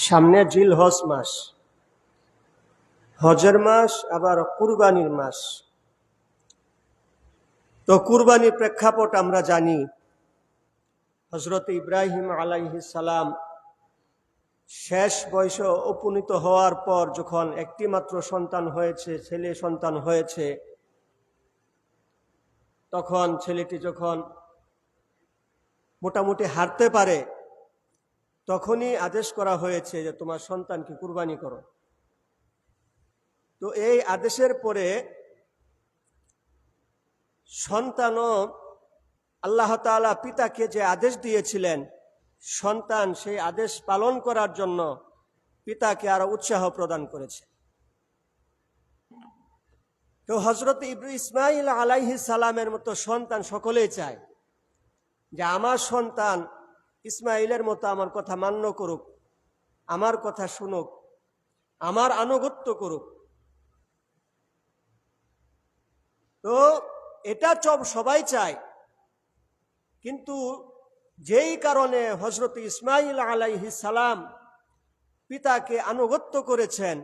সামনে জিলহজ মাস, হজের মাস, আবার কুরবানির মাস। তো কুরবানির প্রেক্ষাপট আমরা জানি, হযরত ইব্রাহিম আলাইহিস সালাম শেষ বয়সে উপনীত হওয়ার পর যখন একটি মাত্র সন্তান হয়েছে, ছেলে সন্তান হয়েছে, তখন ছেলেটি যখন মোটামুটি হাঁটতে পারে, তখনই আদেশ করা হয়েছে যে তোমার সন্তানকে কুরবানি করো। তো এই আদেশের পরে সন্তানও আল্লাহ তাআলা পিতাকে যে আদেশ দিয়েছিলেন, সন্তান সেই আদেশ পালন করার জন্য পিতাকে আরো উৎসাহ প্রদান করেছে। তো হযরত ইসমাঈল আলাইহিস সালামের মতো সন্তান সকলেই চায় যে আমার সন্তান ইসমাঈলের মতো আমার কথা মান্য করুক, আমার কথা শুনুক, আমার আনুগত্য করুক। তো এটা সবাই চায়, কিন্তু যেই কারণে হযরত ইসমাঈল আলাইহিস সালাম পিতাকে আনুগত্য করেছেন,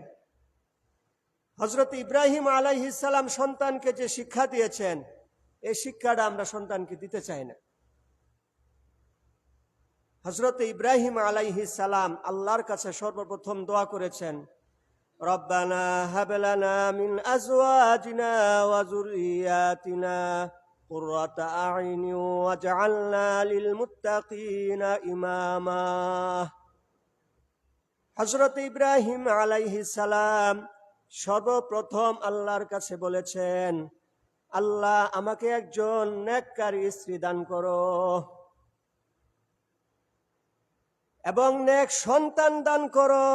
হযরত ইব্রাহিম আলাইহিস সালাম সন্তানকে যে শিক্ষা দিয়েছেন, এই শিক্ষাটা আমরা সন্তানকে দিতে চাই না। হযরত ইব্রাহিম আলাইহিস সালাম আল্লাহর কাছে সর্বপ্রথম দোয়া করেছেন, রব্বানা হাব লানা মিন আজওয়াজিনা ওয়া যুররিয়াতিনা কুররাতা আ'ইনি ওয়াজআলনা লিল মুত্তাকিনা ইমামা। হযরত ইব্রাহিম আলাইহিস সালাম সর্বপ্রথম আল্লাহর কাছে বলেছেন, আল্লাহ আমাকে একজন নেককার স্ত্রী দান করো এবং নেক সন্তান দান করো,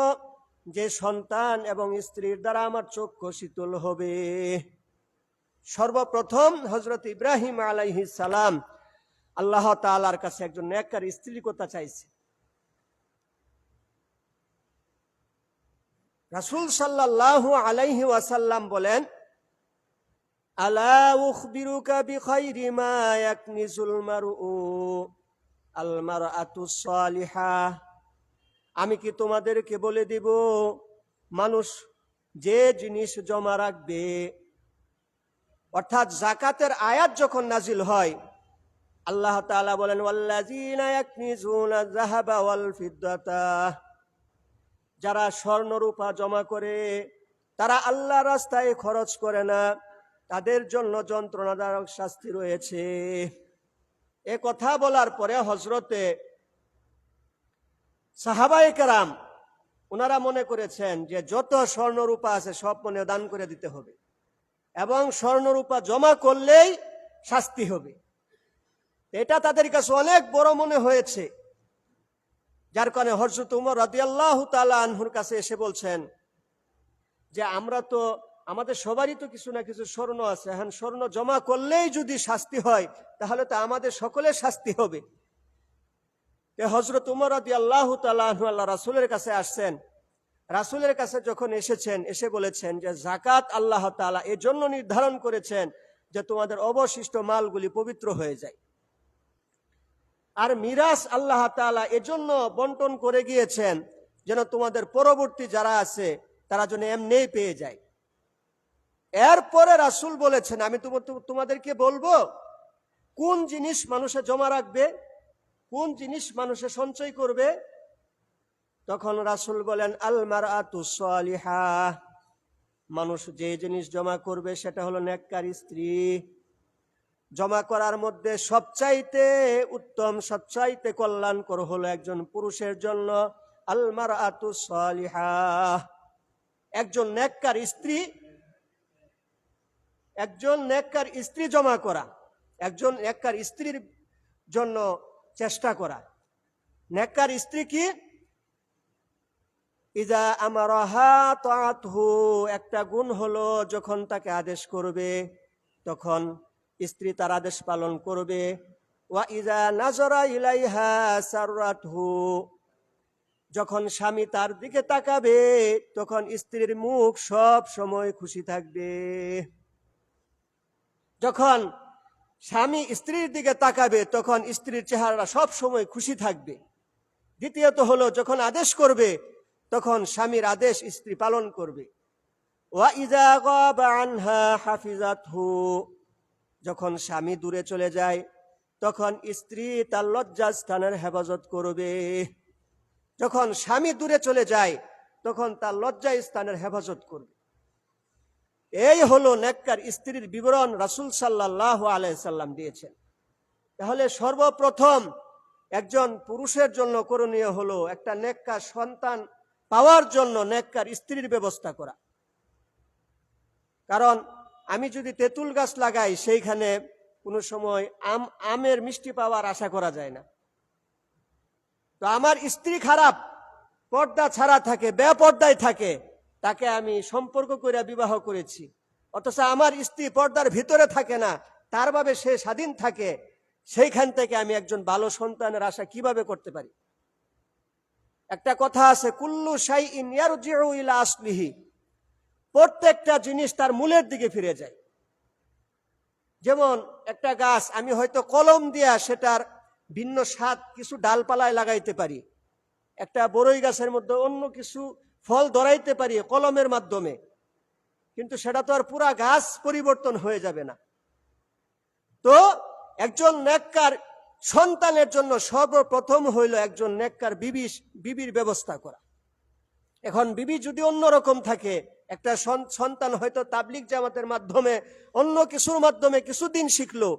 যে সন্তান এবং স্ত্রীর দ্বারা আমার চক্ষু শীতল হবে। সর্বপ্রথম হযরত ইব্রাহিম আলাইহিস সালাম আল্লাহ তাআলার কাছে একজন নেককার স্ত্রীর কথা চাইছে। রাসূল সাল্লাল্লাহু আলাইহি ওয়াসাল্লাম বলেন, আলা উখবিরুকা বিখাইরি মা ইয়াকনিজুল মারউ আল মারআতুস সালিহা। আমি কি তোমাদেরকে বলে দিব মানুষ যে জিনিস জমা রাখবে, অর্থাৎ যাকাতের আয়াত যখন নাজিল হয়, আল্লাহ তাআলা বলেন ওয়াল্লাযীনা ইয়াকনিজুনা যাহাবা ওয়াল ফিদ্দাতা, যারা স্বর্ণ রূপা জমা করে তারা আল্লাহর রাস্তায় খরচ করে না, তাদের জন্য যন্ত্রণাদায়ক শাস্তি রয়েছে। এ কথা বলার পরে হযরতে সাহাবায়ে কেরাম ওনারা মনে করেছেন যে যত স্বর্ণরূপা আছে সব মনে দান করে দিতে হবে এবং স্বর্ণরূপা জমা করলেই শাস্তি হবে। এটা তাদের কাছে অনেক বড় মনে হয়েছে, যার কারণে হযরত উমর রাদিয়াল্লাহু তাআলা আনহুর কাছে এসে বলছেন যে আমরা তো আমাদের সবারই তো কিছু না কিছু স্বর্ণ আছে, এখন স্বর্ণ জমা করলেই যদি শাস্তি হয় তাহলে তো আমাদের সকলের শাস্তি হবে। হযরত উমর রাদিয়াল্লাহু তাআলা আনহু আল্লাহ রাসূলের কাছে আসছেন। রাসূলের কাছে যখন এসেছেন, এসে বলেছেন যে যাকাত আল্লাহ তাআলা এজন্য নির্ধারণ করেছেন যে তোমাদের অবশিষ্ট মালগুলি পবিত্র হয়ে যায়, আর মিরাস আল্লাহ তাআলা এজন্য বন্টন করে গিয়েছেন যেন তোমাদের পরবর্তী যারা আছে তারা যেন এমনিই পেয়ে যায়। এরপরে রাসূল বলেছেন, আমি তোমাদেরকে বলবো কোন জিনিস মানুষে জমা রাখবে, কোন জিনিস মানুষে সঞ্চয় করবে। তখন রাসূল বলেন আল মারআতুস সালিহা, মানুষ যে জিনিস জমা করবে সেটা হলো নেককার স্ত্রী। জমা করার মধ্যে সবচাইতে উত্তম, সবচাইতে কল্যাণকর হলো একজন পুরুষের জন্য আল মারআতুস সালিহা, একজন নেককার স্ত্রী, একজন নেককার স্ত্রী জমা করা, একজন নেককার স্ত্রীর জন্য চেষ্টা করা। নেককার স্ত্রী কি? ইজা আমারাহা তাআতহু, একটা গুণ হলো যখন তাকে আদেশ করবে তখন স্ত্রী তার আদেশ পালন করবে। ওয়া ইজা নাজরা ইলাইহা সাররাতহু, যখন স্বামী তার দিকে তাকাবে তখন স্ত্রীর মুখ সব সময় খুশি থাকবে। যখন স্বামী স্ত্রীর দিকে তাকাবে তখন স্ত্রীর চেহারা সব সময় খুশি থাকবে। দ্বিতীয়ত হলো যখন আদেশ করবে তখন স্বামীর আদেশ স্ত্রী পালন করবে। ওয়া ইযা গাবা আনহা হাফিজাতহু, যখন স্বামী দূরে চলে যায় তখন স্ত্রী তার লজ্জাস্থানের হেফাজত করবে। যখন স্বামী দূরে চলে যায় তখন তার লজ্জা স্থানের হেফাজত করবে। এই হলো নেককার স্ত্রীর বিবরণ রাসূল সাল্লাল্লাহু আলাইহি সাল্লাম দিয়েছেন। তাহলে সর্বপ্রথম একজন পুরুষের জন্য করণীয় হলো একটা নেককার সন্তান পাওয়ার জন্য নেককার স্ত্রীর ব্যবস্থা করা। কারণ আমি যদি তেঁতুল গাছ লাগাই সেইখানে কোনো সময় আমের মিষ্টি পাওয়ার আশা করা যায় না। তো আমার স্ত্রী খারাপ, পর্দা ছাড়া থাকে, বেপর্দায় থাকে, তাকে আমি সম্পর্ক করে বিবাহ করেছি, অথচ আমার স্ত্রী পর্দার ভিতরে থাকে না, তার ভাবে সে স্বাধীন থাকে, সেইখান থেকে আমি একজন ভালো সন্তানের আশা কিভাবে করতে পারি? একটা কথা আছে, কুল্লু শাইইন ইয়ারজিউ ইলা আসলিহি, প্রত্যেকটা জিনিস তার মূলের দিকে ফিরে যায়। যেমন একটা গাছ আমি হয়তো কলম দিয়া সেটার ভিন্ন স্বাদ কিছু ডালপালায় লাগাইতে পারি, একটা বড়ই গাছের মধ্যে অন্য কিছু ফল ধরাইতে পারি কলমের মাধ্যমে, কিন্তু সেটা তো আর পুরা গাছ পরিবর্তন হয়ে যাবে না। তো একজন নেককার সন্তানের জন্য সর্বপ্রথম হইল একজন নেককার বিবির ব্যবস্থা করা। এখন বিবি যদি অন্যরকম থাকে, একটা সন্তান হয়তো তাবলিগ জামাতের মাধ্যমে অন্য কিছুর মাধ্যমে কিছুদিন শিখলো,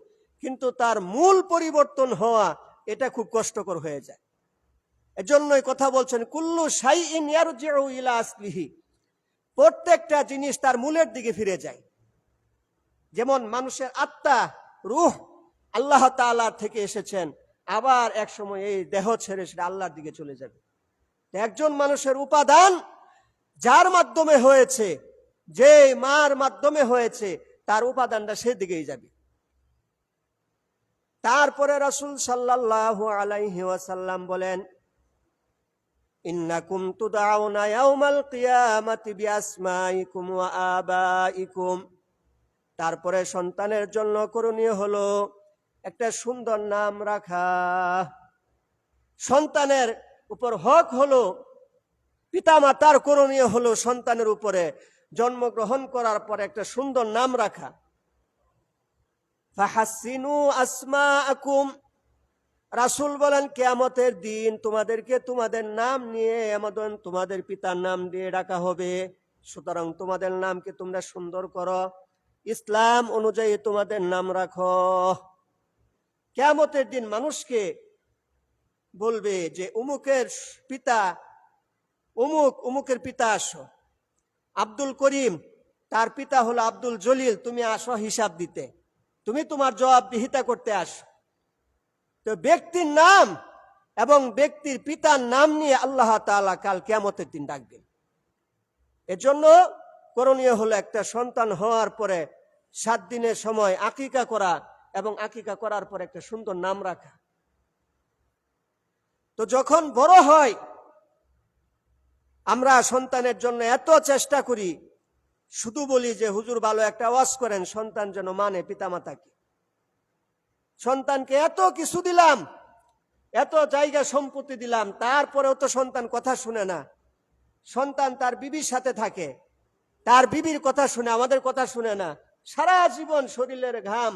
কিন্তু তার মূল পরিবর্তন হওয়া এটা খুব কষ্টকর হয়ে যায়। এজন্যই কথা বলছেন কুল্লু শাইইন ইয়ারজিউ ইলা আসলিহি, প্রত্যেকটা জিনিস তার মূলের দিকে ফিরে যায়। যেমন মানুষের আত্মা, রূহ আল্লাহ তাআলা থেকে এসেছেন, আবার এক সময় এই দেহ ছেড়ে সেটা আল্লাহর দিকে চলে যাবে। একজন মানুষের উপাদান যার মাধ্যমে হয়েছে, যে মার মাধ্যমে হয়েছে, তার উপাদানটা সেদিকেই যাবে। তারপরে রাসূল সাল্লাল্লাহু আলাইহি ওয়াসাল্লাম বলেন, ইন্নাকুম তুদআউনা ইয়াউমাল কিয়ামাতি বিআসমাইকুম ওয়া আবাইকুম। তারপরে সন্তানের জন্য করণীয় হলো একটা সুন্দর নাম রাখা। সন্তানের উপর হক হলো, পিতামাতার করণীয় হলো সন্তানের উপরে জন্মগ্রহণ করার পর একটা সুন্দর নাম রাখা। ফাহাসিনু আসমাআকুম, রাসূল বলেন কিয়ামতের দিন তোমাদেরকে তোমাদের নাম নিয়ে এমন তোমাদের পিতার নাম দিয়ে ডাকা হবে। সুতরাং তোমাদের নামকে তোমরা সুন্দর করো, ইসলাম অনুযায়ী তোমাদের নাম রাখো। কিয়ামতের দিন মানুষকে বলবে যে অমুকের পিতা অমুকের পিতা আসো, আব্দুল করিম তার পিতা হলো আব্দুল জলিল, তুমি আসো হিসাব দিতে, তুমি তোমার জবাবদিহিতা করতে আসো। তো ব্যক্তির নাম এবং ব্যক্তির পিতার নাম নিয়ে আল্লাহ তাআলা কাল কিয়ামতের দিন ডাকবেন। এজন্য করণীয় হলো একটা সন্তান হওয়ার পরে 7 দিনের সময় আকিকা করা এবং আকিকা করার পর একটা সুন্দর নাম রাখা। তো যখন বড় হয় আমরা সন্তানের জন্য এত চেষ্টা করি, শুধু বলি যে হুজুর ভালো একটা ওয়াজ করেন, সন্তান যেন মানে পিতামাতাকে। সন্তানকে এত কিছু দিলাম, এত জায়গা সম্পত্তি দিলাম, তারপরেও তো সন্তান কথা শুনে না। সন্তান তার বিবির সাথে থাকে, তার বিবির কথা শুনে, আমাদের কথা শুনে না। সারা জীবন শরীরের ঘাম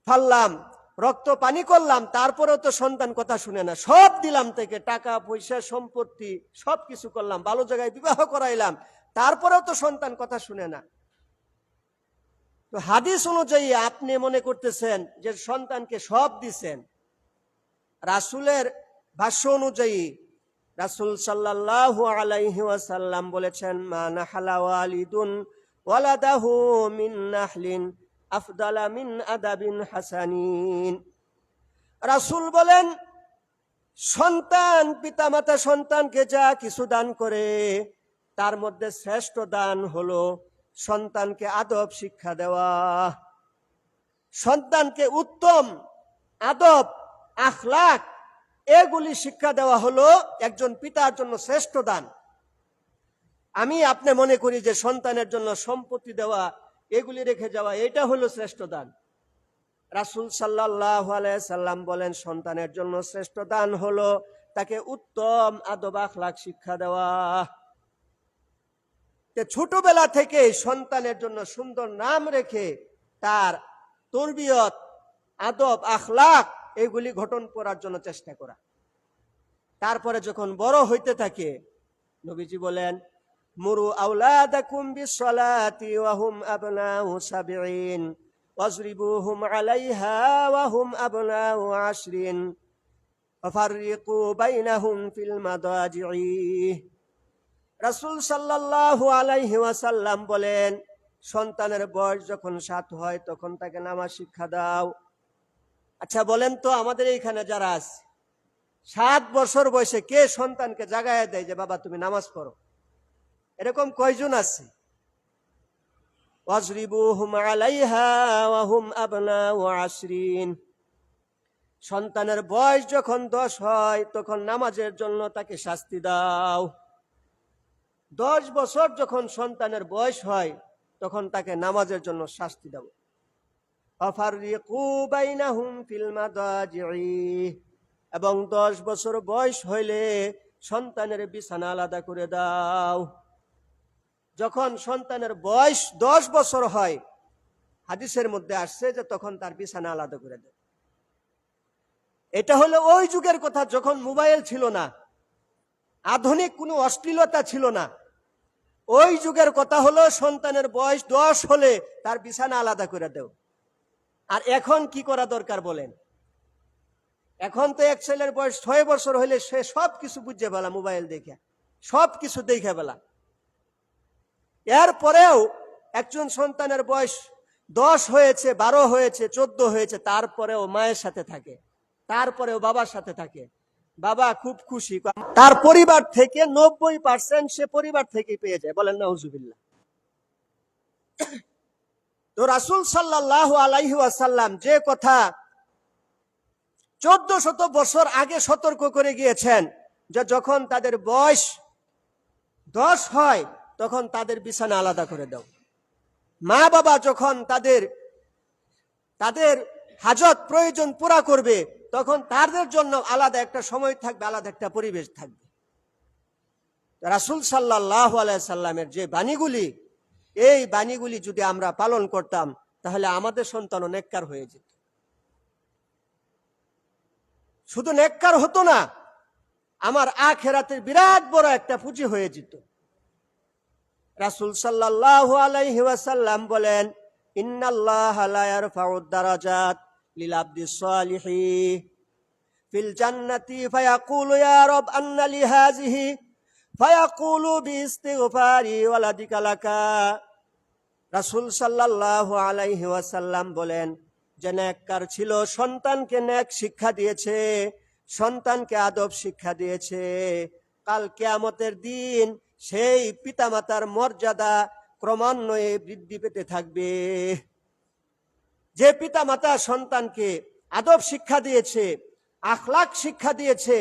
ফাললাম, রক্ত পানি করলাম, তারপরেও তো সন্তান কথা শুনে না। সব দিলাম থেকে, টাকা পয়সা সম্পত্তি সব কিছু করলাম, ভালো জায়গায় বিবাহ করাইলাম, তারপরেও তো সন্তান কথা শুনে না। তো হাদিস অনুযায়ী আপনি মনে করতেছেন যে সন্তানকে সব দিছেন। রাসূলের ভাষ্য অনুযায়ী রাসূল সাল্লাল্লাহু আলাইহি ওয়াসাল্লাম বলেছেন, মা নাহালা ওয়ালিদুন ওয়ালাদাহু মিন নাহলিন আফদালা মিন আদাবিন হাসানিন। রাসূল বলেন, সন্তান পিতামাতা সন্তানকে যা কিছু দান করে তার মধ্যে শ্রেষ্ঠ দান হলো সন্তানকে আদব শিক্ষা দেওয়া। সন্তানকে উত্তম আদব, আখলাক এগুলি শিক্ষা দেওয়া হলো একজন পিতার জন্য শ্রেষ্ঠ দান। আমি আপনি মনে করি যে সন্তানের জন্য সম্পত্তি দেওয়া, এগুলি রেখে যাওয়া, এটা হলো শ্রেষ্ঠ দান। রাসূল সাল্লাল্লাহু আলাইহি সাল্লাম বলেন, সন্তানের জন্য শ্রেষ্ঠ দান হলো তাকে উত্তম আদব আখলাক শিক্ষা দেওয়া। ছোটবেলা থেকে সন্তানের জন্য সুন্দর নাম রেখে তার তরবিয়ত, আদব, আখলাক এগুলি গঠন করার জন্য চেষ্টা করা। তারপরে যখন বড় হইতে থাকে, নবীজি বলেন, মুরু আওলাদাকুম বিসসালাতি ওয়া হুম আবনাউ সাবঈন ওয়াজরিবুহুম আলাইহা ওয়া হুম আবনাউ আশরিন ফাররিকু বাইনাহুম ফিল মাদাজি'i। রাসূল সাল্লাল্লাহু আলাইহি ওয়াসাল্লাম বলেন, সন্তানের বয়স যখন 7 হয় তখন তাকে নামাজ শিক্ষা দাও। আচ্ছা বলেন তো, আমাদের এইখানে যারা আছে 7 বছর বয়সে কে সন্তানকে জাগায় দেয় যে বাবা তুমি নামাজ পড়ো? এরকম কয়জন আছে? ওয়াজরিবুহুম আলাইহা ওয়া হুম আবনাউ আশরিন। সন্তানের বয়স যখন 10 হয় তখন নামাজের জন্য তাকে শাস্তি দাও। 10 বছর যখন সন্তানের বয়স হয় তখন তাকে নামাজের জন্য শাস্তি দাও। ফাররিকু বাইনাহুম ফিল মাদাজি'i। এবং 10 বছর বয়স হইলে সন্তানের বিছানা আলাদা করে দাও। যখন সন্তানের বয়স 10 বছর হয়, হাদিসের মধ্যে আসছে যে তখন তার বিছানা আলাদা করে দেয়। এটা হলো ওই যুগের কথা যখন মোবাইল ছিল না, আধুনিক কোনো অশ্লীলতা ছিল না। ওই যুগের কথা হলো সন্তানের বয়স 10 হলে তার বিছানা আলাদা করে দাও। আর এখন কি করা দরকার বলেন? এখন তো এক ছেলের বয়স 6 বছর হলে সে সব কিছু বুঝে ফেলা, মোবাইল দেখে সব কিছু দেখে ফেলা। এরপরেও একজন সন্তানের বয়স 10 হয়েছে, 12 হয়েছে, 14 হয়েছে, তারপরেও মায়ের সাথে থাকে, তারপরেও বাবার সাথে থাকে। বাবা খুব খুশি, তার পরিবার থেকে 90% সে পরিবার থেকেই পেয়ে যায়। বলেন নাউজুবিল্লাহ। তো রাসূল সাল্লাল্লাহু আলাইহি ওয়াসাল্লাম যে কথা 1400 বছর আগে সতর্ক করে গিয়েছেন যে যখন তাদের বয়স 10 হয় তখন তাদের বিছানা আলাদা করে দাও। মা বাবা যখন তাদের হাজত প্রয়োজন পুরা করবে তখন তাদের জন্য আলাদা একটা সময় থাকবে, আলাদা একটা পরিবেশ থাকবে। রাসূল সাল্লাল্লাহু আলাইহি সাল্লামের যে বাণীগুলি, এই বাণীগুলি যদি আমরা পালন করতাম তাহলে আমাদের সন্তানও নেককার হয়ে যেত। শুধু নেককার হতো না, আমার আখিরাতের বিরাট বড় একটা পুঁজি হয়ে যেত। রাসূল সাল্লাল্লাহু আলাইহি ওয়াসাল্লাম বলেন, ইন্নাল্লাহা লা ইয়ারফাউদ দারাজাত লিল আবদিস সালিহি ফিল জান্নাতি ফায়াকুলু ইয়া রাব আন্না লি হাযিহি ফায়াকুলু বিইস্তিগফারি ওয়ালাদিকা লাকা। রাসূল সাল্লাল্লাহু আলাইহি ওয়াসাল্লাম বলেন, যে নেককার ছিল, সন্তানকে নেক শিক্ষা দিয়েছে, সন্তানকে আদব শিক্ষা দিয়েছে, কাল কিয়ামতের দিন সেই পিতামাতার মর্যাদা ক্রমান্বয়ে বৃদ্ধি পেতে থাকবে। যে পিতামাতা সন্তানকে আদব শিক্ষা দিয়েছে, আখলাক শিক্ষা দিয়েছে,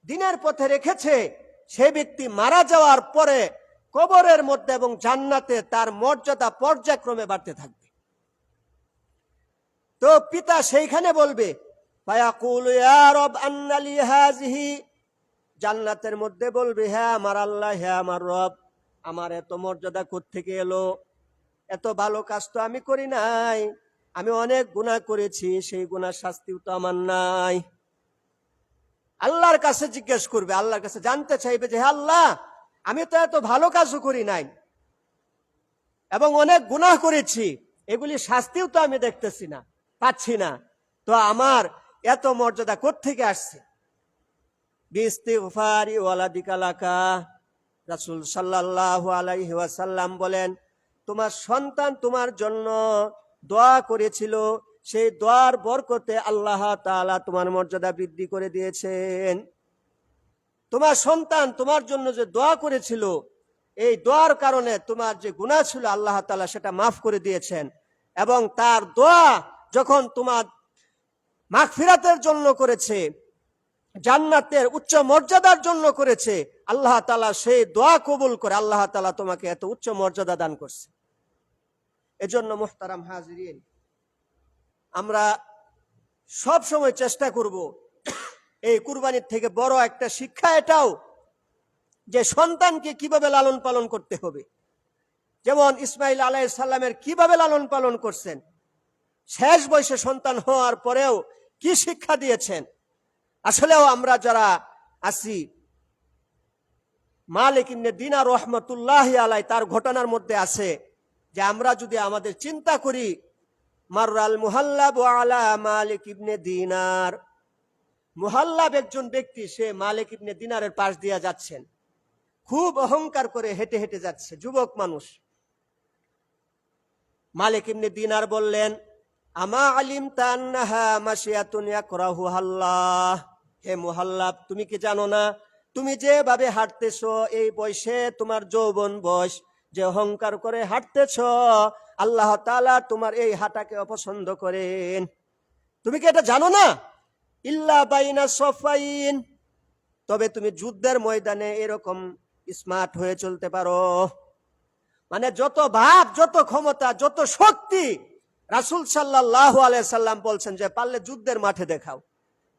দ্বীনের পথে রেখেছে, সে ব্যক্তি মারা যাওয়ার পরে কবরের মধ্যে এবং জান্নাতে তার মর্যাদা পর্যায়ক্রমে বাড়তে থাকবে। তো পিতা সেইখানে বলবে, ফায়াকুলু ইয়া রাব আন্না লি হাযিহি, জান্নাতের মধ্যে বলবে, হ্যাঁ আমার আল্লাহ, হ্যাঁ আমার রব, আমার এত মর্যাদা কোত্থেকে এলো? এত ভালো কাজ তো আমি করি নাই, আমি অনেক গুনাহ করেছি, সেই গুনার শাস্তিও তো আমার নাই। আল্লাহর কাছে জিজ্ঞেস করবে, আল্লাহর কাছে জানতে চাইবে যে হে আল্লাহ, আমি তো এত ভালো কাজও করি নাই এবং অনেক গুনাহ করেছি, এগুলি শাস্তিও তো আমি দেখতেছি না, পাচ্ছি না, তো আমার এত মর্যাদা কোত্থেকে আসছে? বিইস্তিগফারি ওয়ালাদিকা লাকা। রাসূল সাল্লাল্লাহু আলাইহি ওয়াসাল্লাম বলেন, তোমার সন্তান তোমার জন্য দোয়া করেছিল, সেই দোয়ার বরকতে আল্লাহ তাআলা তোমার মর্যাদা বৃদ্ধি করে দিয়েছেন। তোমার সন্তান তোমার জন্য যে দোয়া করেছিল, এই দোয়ার কারণে তোমার যে গুনাহ ছিল আল্লাহ তাআলা সেটা মাফ করে দিয়েছেন। এবং তার দোয়া যখন তোমার মাগফিরাতের জন্য করেছে, জান্নাতের উচ্চ মর্যাদার জন্য করেছে, আল্লাহ তাআলা সেই দোয়া কবুল করে আল্লাহ তাআলা তোমাকে এত উচ্চ মর্যাদা দান করছে। এজন্য মুহতারাম হাজিরিন, আমরা সব সময় চেষ্টা করব এই কুরবানির থেকে বড় একটা শিক্ষা এটাও যে সন্তানকে কিভাবে লালন পালন করতে হবে। যেমন ইসমাইল আলাইহিস সালামের কিভাবে লালন পালন করছেন, শেষ বয়সে সন্তান হওয়ার পরেও কি শিক্ষা দিয়েছেন। আসলেও আমরা যারা আছি, মালিক ইবনে দিনার রহমতুল্লাহি আলাইহি তার ঘটনার মধ্যে আছে যে আমরা যদি আমাদের চিন্তা করি, মাররাল মুহাল্লাব আলা মালিক ইবনে দিনার, মুহাল্লাব একজন ব্যক্তি, সে মালিক ইবনে দিনারের পাশ দিয়ে যাচ্ছেন, খুব অহংকার করে হেঁটে হেঁটে যাচ্ছে, যুবক মানুষ। মালিক ইবনে দিনার বললেন, আমা আলিমতা আন্নাহা মাশিয়াতুন ইয়াকরাহুহা আল্লাহ, হে মুহাল্লাব, তুমি কি জানো না, তুমি যেভাবে হাঁটতেছো এই বয়সে, তোমার যৌবন বয়স, যে অহংকার করে হাঁটতেছো, আল্লাহ তাআলা তোমার এই হাঁটাকে অপছন্দ করেন। তুমি কি এটা জানো না? ইল্লা বাইনা সফাইন, তবে তুমি যুদ্ধের ময়দানে এরকম স্মার্ট হয়ে চলতে পারো। মানে যত ভাব, যত ক্ষমতা, যত শক্তি, রাসূল সাল্লাল্লাহু আলাইহি সাল্লাম বলছেন যে পারলে যুদ্ধের মাঠে দেখাও।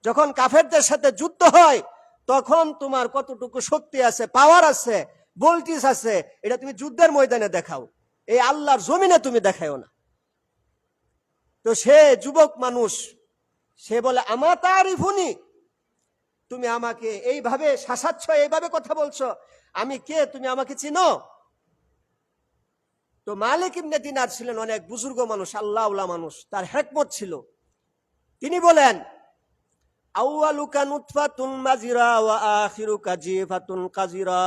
যখন কাফেরদের সাথে যুদ্ধ হয় তখন তোমার কতটুকু শক্তি আছে, পাওয়ার আছে, ভোল্টেজ আছে, এটা তুমি যুদ্ধের ময়দানে দেখাও, এই আল্লাহর জমিনে তুমি দেখাও না। তো সে যুবক মানুষ, সে বলে, আমা তারিফুনি, তুমি আমাকে এইভাবে শাসাচ্ছ, এইভাবে কথা বলছো, আমি কে, তুমি আমাকে চিনো? তো মালিক ইবনে দিনার ছিলেন অনেক বুজুর্গ মানুষ, আল্লাহওয়ালা মানুষ, তার হিকমত ছিল। তিনি বলেন, আউয়ালুকা নুতফাতুন মাজিরা ওয়া আখিরুকা জিফাতুন কাজিরা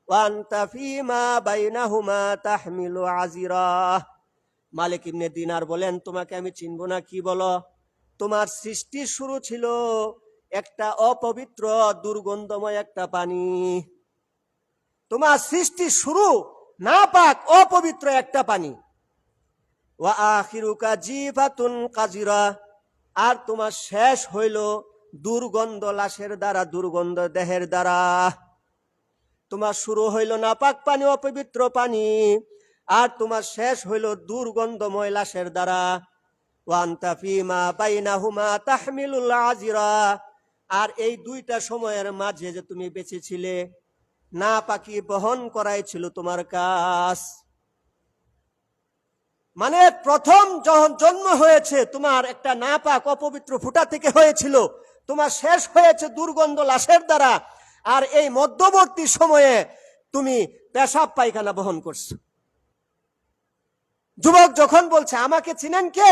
ওয়া আনতা ফীমা বাইনাহুমা তাহমিলু আজিরা। মালিক ইবনে দিনার বলেন, তোমাকে আমি চিনব না কি বলো? তোমার সৃষ্টি শুরু ছিল একটা অপবিত্র দুর্গন্ধময় একটা পানি, তোমার সৃষ্টি শুরু নাপাক অপবিত্র একটা পানি। ওয়া আখিরুকা জিফাতুন কাজিরা, আর তোমার শেষ হইল দুর্গন্ধ লাশের দ্বারা, দুর্গন্ধ দেহের দ্বারা। তোমার শুরু হইল নাপাক পানি, অপবিত্র পানি, আর তোমার শেষ হইল দুর্গন্ধময় লাশের দ্বারা। ওয়া আনতা ফীমা বাইনাহুমা তাহমিলুল আজিরা, আর এই দুইটা সময়ের মাঝে যে তুমি বেঁচে ছিলে, নাপাকি বহন করাই ছিল তোমার কাজ। মানে প্রথম যখন জন্ম হয়েছে তোমার একটা নাপাক অপবিত্র ফুটা থেকে হয়েছিল, তোমার শেষ হয়েছে দুর্গন্ধ লাশের দ্বারা, আর এই মধ্যবর্তী সময়ে তুমি পেশাব পায়খানা বহন করছো। যুবক যখন বলছে আমাকে চিনেন কে,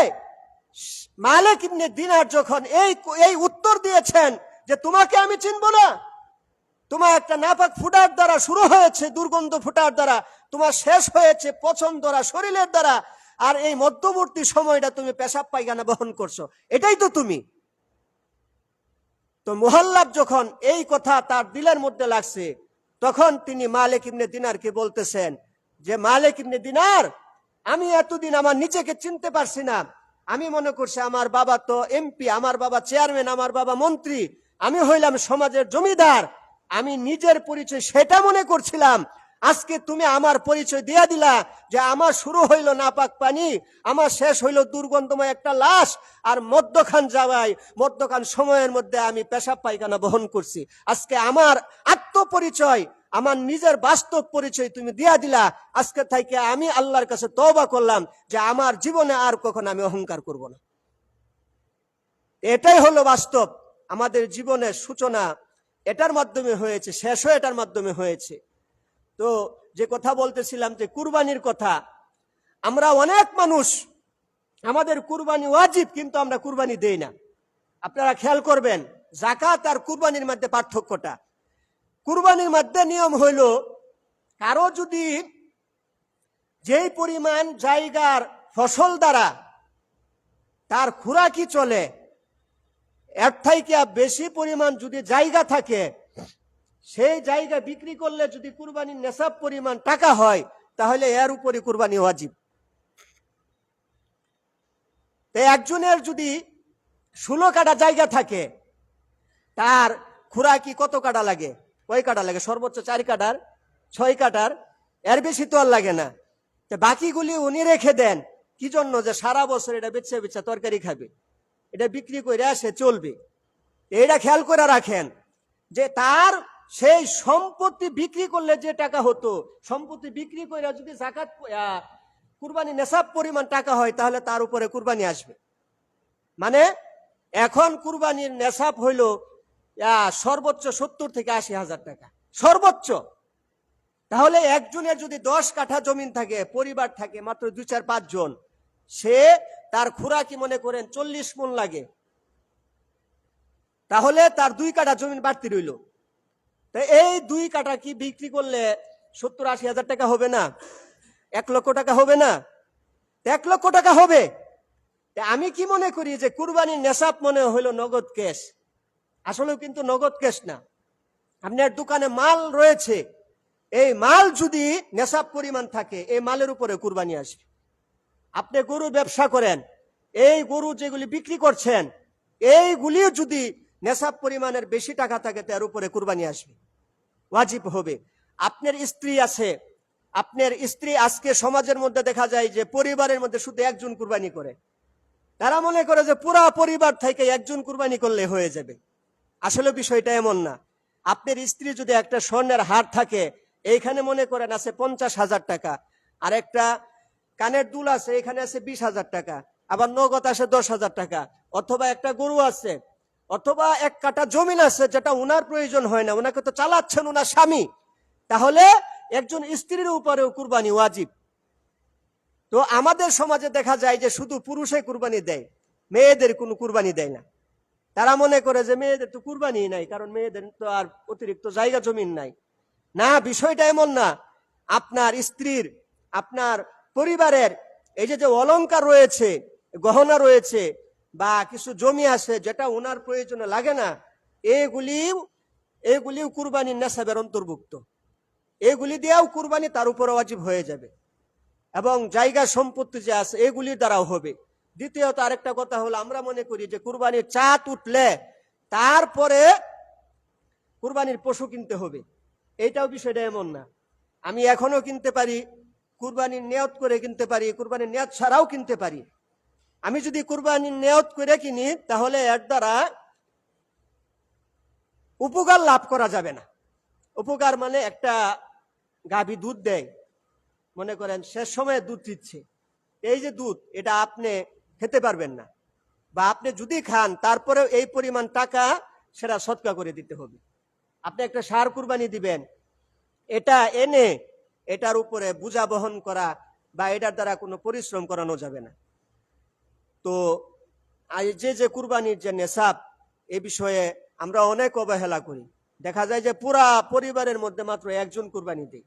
মালিক ইবনে দিনার যখন এই উত্তর দিয়েছেন যে তোমাকে আমি চিনব না, তোমার একটা নাপাক ফুটার দ্বারা শুরু হয়েছে, দুর্গন্ধ ফুটার দ্বারা, তোমার শেষ হয়েছে পচন ধরা শরীরের দ্বারা, আর এই মধ্যবর্তী সময়টা তুমি পেশাব পায়খানা বহন করছো, এটাই তো তুমি। তো মুহাল্লাব যখন এই কথা তার দিলের মধ্যে লাগছে, তখন তিনি মালিক ইবনে দিনারকে বলতেছেন যে মালিক ইবনে দিনার, আমি এতদিন আমার নিজেকে চিনতে পারছি না, আমি মনে করছি আমার বাবা তো এমপি, আমার বাবা চেয়ারম্যান, আমার বাবা মন্ত্রী, আমি হইলাম সমাজের জমিদার, আমি নিজের পরিচয় সেটা মনে করছিলাম। আজকে তুমি আমার পরিচয় দিয়ে দিলা যে আমার শুরু হইল নাপাক পানি, আমার শেষ হইল দুর্গন্ধময় একটা লাশ, আর মধ্যখান সময়ের মধ্যে আমি পেশাব পায়খানা বহন করছি। আজকে আমার আত্মপরিচয়, আমার নিজের বাস্তব পরিচয় তুমি দিয়া দিলা। আজকে থেকে আমি আল্লাহর কাছে তওবা করলাম যে আমার জীবনে আর কখনো আমি অহংকার করব না। এটাই হলো বাস্তব। আমাদের জীবনের সূচনা এটার মাধ্যমে হয়েছে, শেষও এটার মাধ্যমে হয়েছে। তো যে কথা বলতেছিলাম যে কুরবানির কথা, আমরা অনেক মানুষ আমাদের কুরবানি ওয়াজিব, কিন্তু আমরা কুরবানি দেই না। আপনারা খেয়াল করবেন যাকাত আর কুরবানির মধ্যে পার্থক্যটা। কুরবানির মধ্যে নিয়ম হইল, কারো যদি যেই পরিমাণ জায়গার ফসল দ্বারা তার খোরাকি চলে, এর থেকে বেশি পরিমাণ যদি জায়গা থাকে, সেই জায়গা বিক্রি করলে যদি কুরবানির নেশাব পরিমাণ টাকা হয়, তাহলে এর উপরে কুরবানি ওয়াজিব। তাই একজনের যদি 16 কাঠা জায়গা থাকে, তার খোরাকি কত কাঠা লাগে? কয় কাঠা লাগে? সর্বোচ্চ 4 কাঠার, 6 কাঠার, এর বেশি তো আর লাগে না। বাকিগুলি উনি রেখে দেন কি জন্য? যে সারা বছর এটা বেচে বেচে তরকারি খাবে, এটা বিক্রি করে সে চলবে। এটা খেয়াল করে রাখেন যে তার সেই সম্পত্তি বিক্রি করলে যে টাকা হতো, সম্পত্তি বিক্রি করে যদি যাকাত কুরবানি নেশাব পরিমাণ টাকা হয় তাহলে তার উপরে কুরবানি আসবে। মানে এখন কুরবানির নেশাব হইল সর্বোচ্চ 70 থেকে 80,000 টাকা সর্বোচ্চ। তাহলে একজনের যদি 10 কাঠা জমিন থাকে, পরিবার থাকে মাত্র 2-4-5 জন, সে তার খুরাকি মনে করেন 40 মণ লাগে, তাহলে তার 2 কাঠা জমিন বাড়তি রইল। তো এই 2 কাঠা কি বিক্রি করলে 70-80,000 টাকা হবে না? 1 লক্ষ টাকা হবে না? 1 লক্ষ টাকা হবে। আমি কি মনে করি যে কুরবানির নেশাব মনে হইল নগদ ক্যাশ, আসলেও কিন্তু নগদ ক্যাশ না। আপনার দোকানে মাল রয়েছে, এই মাল যদি নেশাব পরিমাণ থাকে এই মালের উপরে কুরবানি আসবে। আপনি গরু ব্যবসা করেন, এই গরু যেগুলি বিক্রি করছেন এইগুলিও যদি নেশাব পরিমাণের বেশি টাকা থাকে তার উপরে কুরবানি আসবে, ওয়াজিব হবে। আপনার স্ত্রী আছে, আপনার স্ত্রী আজকে সমাজের মধ্যে দেখা যায় যে পরিবারের মধ্যে শুধু একজন কুরবানি করে, তারা মনে করে যে পুরা পরিবার থেকে একজন কুরবানি করলে হয়ে যাবে। আসলে বিষয়টা এমন না। আপনার স্ত্রী যদি একটা স্বর্ণের হার থাকে, এইখানে মনে করেন আছে 50,000 টাকা, আর একটা কানের দুল আছে এখানে আছে 20,000 টাকা, আবার নগদ আছে 10,000 টাকা, অথবা একটা গরু আছে, অথবা 1 কাঠা জমিন আছে যেটা উনার প্রয়োজন হয় না, উনাকে তো চালাচ্ছেন উনার স্বামী, তাহলে একজন স্ত্রীর উপরেও কুরবানি ওয়াজিব। তো আমাদের সমাজে দেখা যায় যে শুধু পুরুষে কুরবানি দেয়, মেয়েদের কোনো কুরবানি দেয় না। তারা মনে করে যে মেয়েদের তো কুরবানি নাই, কারণ মেয়েদের তো আর অতিরিক্ত জায়গা জমিন নাই। না, বিষয়টা এমন না। আপনার স্ত্রীর, আপনার পরিবারের এই যে অলংকার রয়েছে, গহনা রয়েছে, বা কিছু জমি আছে যেটা ওনার প্রয়োজনে লাগে না, এগুলিও কুরবানির নেশাবের অন্তর্ভুক্ত। এগুলি দিয়েও কুরবানি তার উপরে ওয়াজিব হয়ে যাবে, এবং জায়গা সম্পত্তি যে আছে এগুলির দ্বারাও হবে। দ্বিতীয়ত আরেকটা কথা হলো, আমরা মনে করি যে কুরবানির চাঁদ উঠলে তারপরে কুরবানির পশু কিনতে হবে। এইটাও বিষয়টা এমন না। আমি এখনো কিনতে পারি, কুরবানির নিয়ত করে কিনতে পারি, কুরবানির নিয়ত ছাড়াও কিনতে পারি। আমি যদি কুরবানির নিয়ত করে কিনি তাহলে এর দ্বারা উপকার লাভ করা যাবে না। উপকার মানে একটা গাভী দুধ দেয়, মনে করেন শেষ সময়ে দুধ দিচ্ছে, এই যে দুধ এটা আপনি খেতে পারবেন না, বা আপনি যদি খান তারপরেও এই পরিমাণ টাকা সেটা সদকা করে দিতে হবে। আপনি একটা ষাঁড় কুরবানি দিবেন, এটা এনে এটার উপরে বোঝা বহন করা বা এটার দ্বারা কোনো পরিশ্রম করানো যাবে না। তো যে কুরবানির যে নেশাব, এ বিষয়ে আমরা অনেক অবহেলা করি। দেখা যায় যে পুরা পরিবারের মধ্যে মাত্র একজন কুরবানি দেয়।